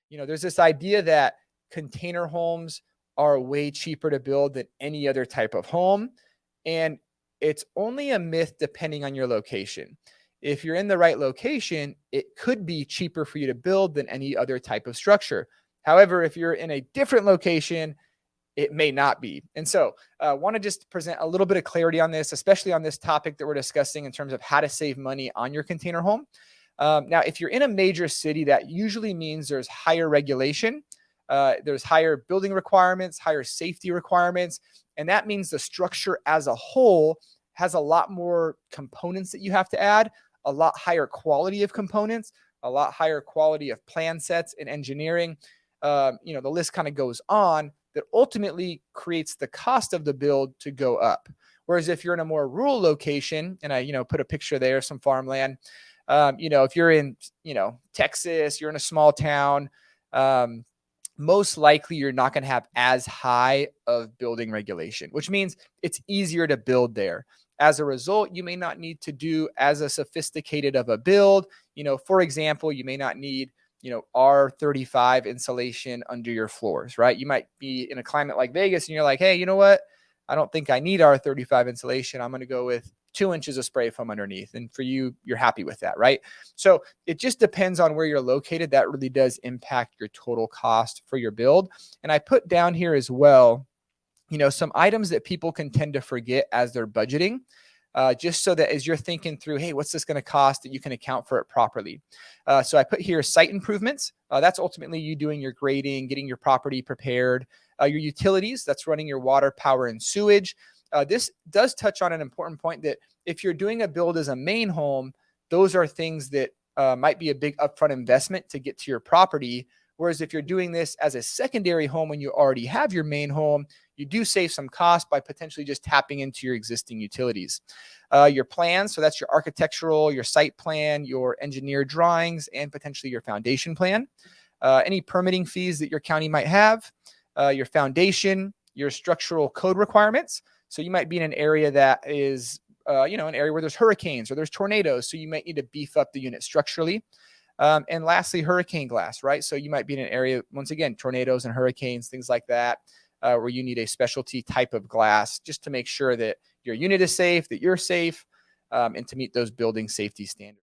There's this idea that container homes are way cheaper to build than any other type of home. And it's only a myth depending on your location. If you're in the right location, it could be cheaper for you to build than any other type of structure. However, if you're in a different location, it may not be. And so I want to just present a little bit of clarity on this, especially on this topic that we're discussing in terms of how to save money on your container home. Now, if you're in a major city, that usually means there's higher regulation, there's higher building requirements, higher safety requirements, and that means the structure as a whole has a lot more components that you have to add, a lot higher quality of components, a lot higher quality of plan sets and engineering. The list kind of goes on, that ultimately creates the cost of the build to go up. Whereas if you're in a more rural location, and I put a picture there, some farmland, if you're in, Texas, you're in a small town, most likely you're not going to have as high of building regulation, which means it's easier to build there. As a result, you may not need to do as a sophisticated of a build. For example, you may not need R35 insulation under your floors, right? You might be in a climate like Vegas and you're like, hey, you know what? I don't think I need R35 insulation. I'm going to go with 2 inches of spray foam underneath. And for you, you're happy with that, right? So it just depends on where you're located. That really does impact your total cost for your build. And I put down here as well, some items that people can tend to forget as they're budgeting. Just so that as you're thinking through, hey, what's this going to cost, that you can account for it properly. So I put here site improvements. That's ultimately you doing your grading, getting your property prepared. Your utilities, that's running your water, power, and sewage. This does touch on an important point, that if you're doing a build as a main home, those are things that might be a big upfront investment to get to your property. Whereas if you're doing this as a secondary home when you already have your main home, you do save some cost by potentially just tapping into your existing utilities. Your plans, so that's your architectural, your site plan, your engineer drawings, and potentially your foundation plan. Any permitting fees that your county might have, your foundation, your structural code requirements. So you might be in an area that is, an area where there's hurricanes or there's tornadoes. So you might need to beef up the unit structurally. And lastly, hurricane glass, right? So you might be in an area, once again, tornadoes and hurricanes, things like that, where you need a specialty type of glass just to make sure that your unit is safe, that you're safe, and to meet those building safety standards.